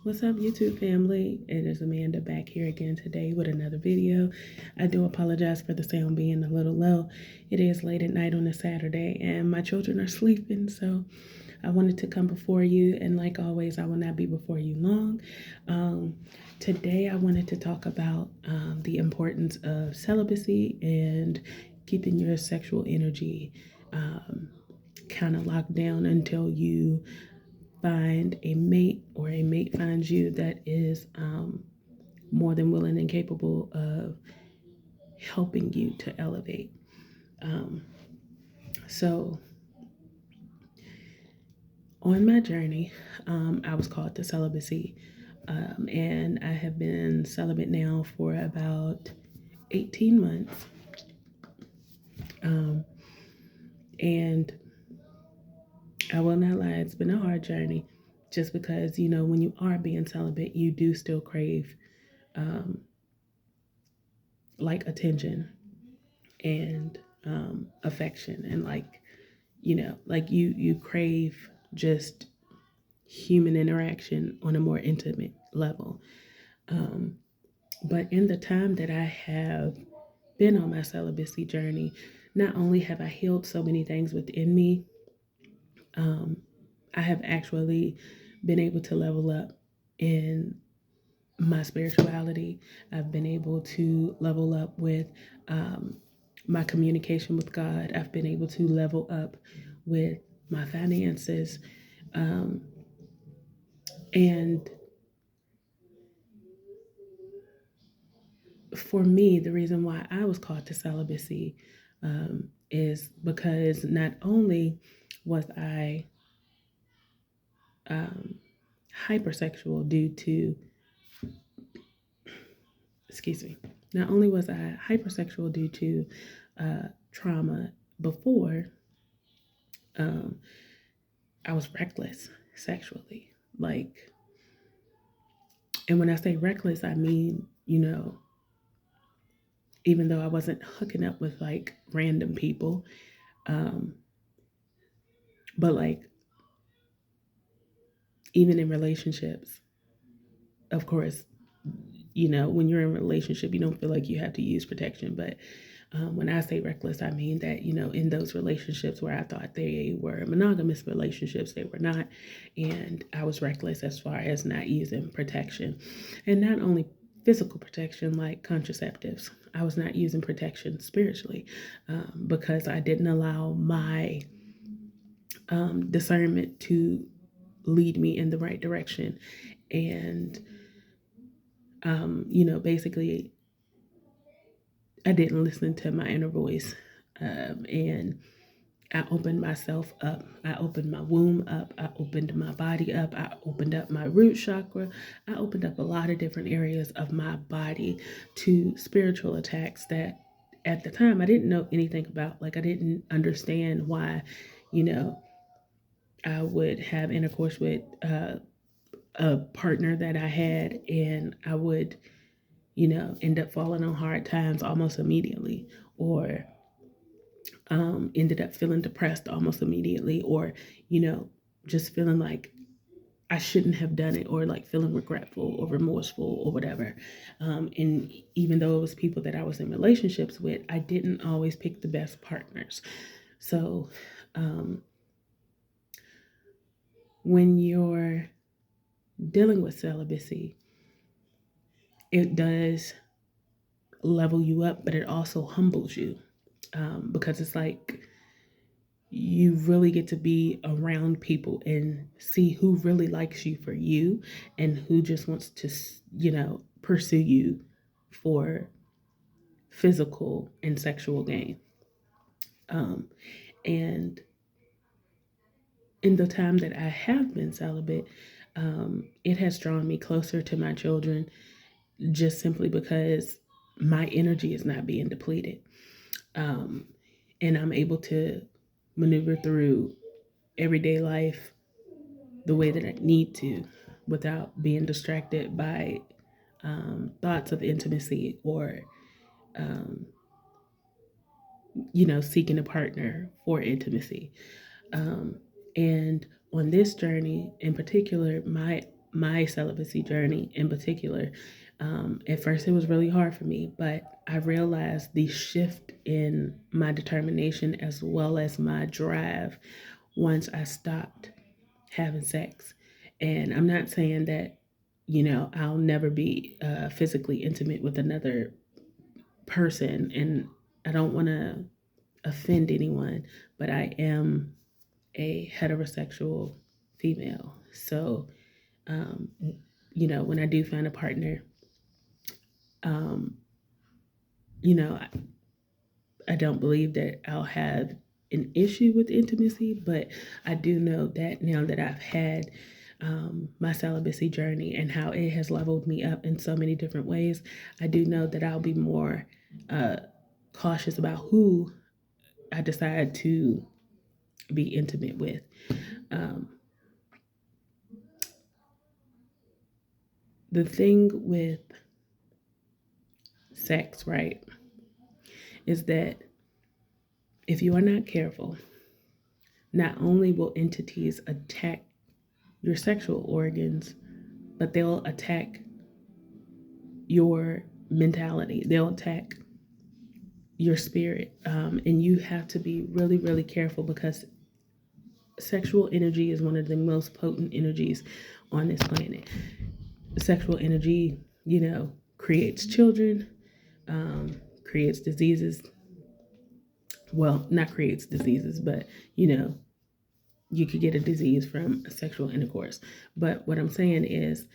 What's up, YouTube family? It is Amanda back here again today with another video. I do apologize for the sound being a little low. It is late at night on a Saturday and my children are sleeping, so I wanted to come before you, and like always, I will not be before you long. Today, I wanted to talk about the importance of celibacy and keeping your sexual energy kind of locked down until you find a mate or a mate finds you that is more than willing and capable of helping you to elevate. Um, so, on my journey, I was called to celibacy, and I have been celibate now for about 18 months. Um, and I will not lie, it's been a hard journey just because, when you are being celibate, you do still crave um, like attention and affection, and like you crave just human interaction on a more intimate level. um, but in the time that I have been on my celibacy journey, not only have I healed so many things within me, um, I have actually been able to level up in my spirituality. I've been able to level up with um, my communication with God. I've been able to level up with my finances. Um, and for me, the reason why I was called to celibacy is because not only was I um, hypersexual due to, excuse me, not only was I hypersexual due to trauma before, um, I was reckless sexually. Like, and when I say reckless, I mean, even though I wasn't hooking up with like random people, um, but like even in relationships, of course, when you're in a relationship, you don't feel like you have to use protection. But when I say reckless, I mean that, in those relationships where I thought they were monogamous relationships, they were not. And I was reckless as far as not using protection. And not only physical protection like contraceptives, I was not using protection spiritually because I didn't allow my discernment to lead me in the right direction. And, basically, I didn't listen to my inner voice. And I opened myself up. I opened my womb up. I opened my body up. I opened up my root chakra. I opened up a lot of different areas of my body to spiritual attacks that at the time I didn't know anything about. Like, I didn't understand why, you know, I would have intercourse with a partner that I had, and I would, end up falling on hard times almost immediately, or ended up feeling depressed almost immediately, or, you know, just feeling like I shouldn't have done it, or like feeling regretful or remorseful or whatever. And even though it was people that I was in relationships with, I didn't always pick the best partners. So um, when you're dealing with celibacy, it does level you up, but it also humbles you because it's like you really get to be around people and see who really likes you for you and who just wants to, pursue you for physical and sexual gain. Um, and in the time that I have been celibate, it has drawn me closer to my children just simply because my energy is not being depleted. Um, and I'm able to maneuver through everyday life the way that I need to without being distracted by thoughts of intimacy or, um, seeking a partner for intimacy. Um, and on this journey in particular, my celibacy journey in particular, at first it was really hard for me, but I realized the shift in my determination as well as my drive once I stopped having sex. And I'm not saying that, I'll never be physically intimate with another person, and I don't want to offend anyone, but I am a heterosexual female. So, um, when I do find a partner, um, I don't believe that I'll have an issue with intimacy, but I do know that now that I've had my celibacy journey and how it has leveled me up in so many different ways, I do know that I'll be more uh, cautious about who I decide to be intimate with. Um, the thing with sex, right, is that if you are not careful, not only will entities attack your sexual organs, but they'll attack your mentality, they'll attack your spirit. And you have to be really, really careful because sexual energy is one of the most potent energies on this planet. Sexual energy, creates children, creates diseases. Well, not creates diseases, but you could get a disease from sexual intercourse. But what I'm saying is,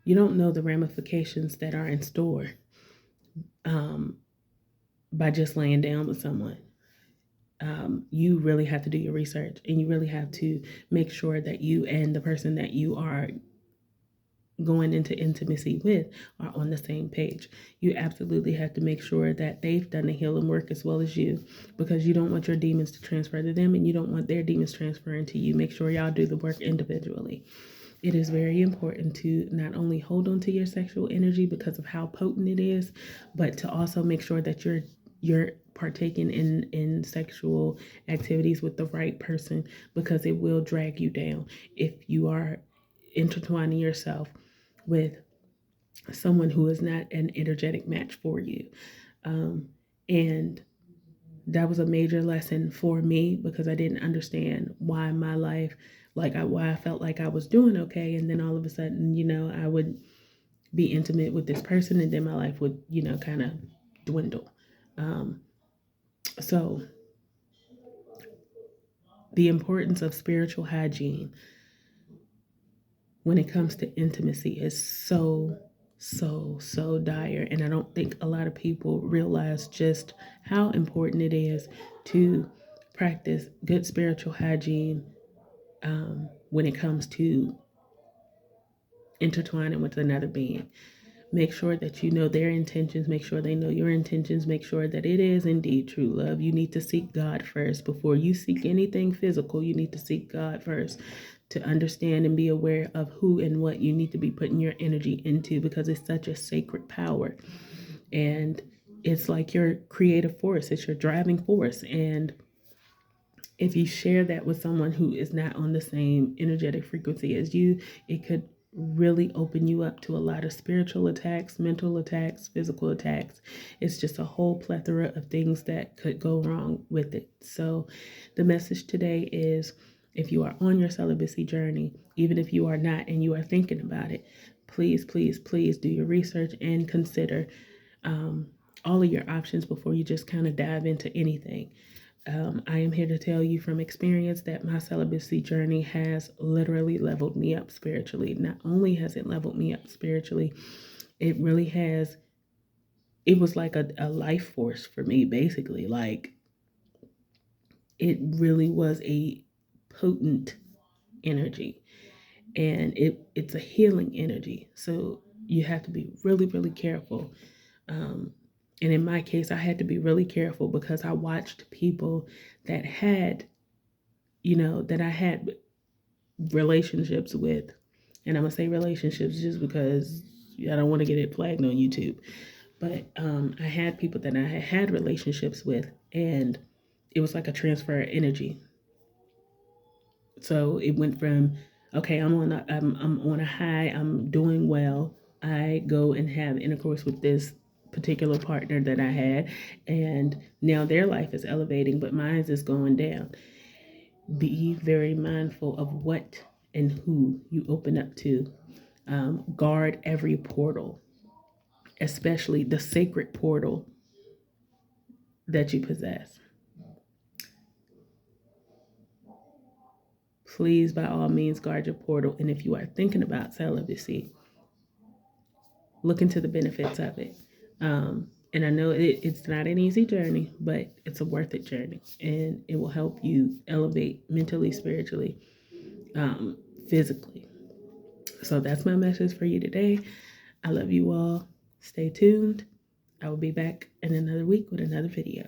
you don't know the ramifications that are in store um, by just laying down with someone. You really have to do your research, and you really have to make sure that you and the person that you are going into intimacy with are on the same page. You absolutely have to make sure that they've done the healing work as well as you, because you don't want your demons to transfer to them and you don't want their demons transferring to you. Make sure y'all do the work individually. It is very important to not only hold on to your sexual energy because of how potent it is, but to also make sure that you're partaking in sexual activities with the right person, because it will drag you down if you are intertwining yourself with someone who is not an energetic match for you. And that was a major lesson for me because I didn't understand why my life, why I felt like I was doing okay. And then all of a sudden, I would be intimate with this person and then my life would, kind of dwindle. Um, so the importance of spiritual hygiene when it comes to intimacy is so dire. And I don't think a lot of people realize just how important it is to practice good spiritual hygiene when it comes to intertwining with another being. Make sure that you know their intentions. Make sure they know your intentions. Make sure that it is indeed true love. You need to seek God first. Before you seek anything physical, you need to seek God first to understand and be aware of who and what you need to be putting your energy into, because it's such a sacred power. And it's like your creative force, it's your driving force. And if you share that with someone who is not on the same energetic frequency as you, it could really open you up to a lot of spiritual attacks, mental attacks, physical attacks. It's just a whole plethora of things that could go wrong with it. So the message today is, if you are on your celibacy journey, even if you are not and you are thinking about it, please, please, please do your research and consider all of your options before you just kind of dive into anything. I am here to tell you from experience that my celibacy journey has literally leveled me up spiritually. Not only has it leveled me up spiritually, it really has, it was like a life force for me, basically. Like, it really was a potent energy, and it's a healing energy. So you have to be really, really careful. Um, and in my case, I had to be really careful because I watched people that had, that I had relationships with. And I'm going to say relationships just because I don't want to get it flagged on YouTube. But I had people that I had relationships with, and it was like a transfer of energy. So it went from okay, I'm on a high, I'm doing well. I go and have intercourse with this particular partner that I had, and now their life is elevating, but mine is going down. Be very mindful of what and who you open up to. Guard every portal, especially the sacred portal that you possess. Please, by all means, guard your portal. And if you are thinking about celibacy, look into the benefits of it. And I know it's not an easy journey, but it's a worth it journey. And it will help you elevate mentally, spiritually, physically. So that's my message for you today. I love you all. Stay tuned. I will be back in another week with another video.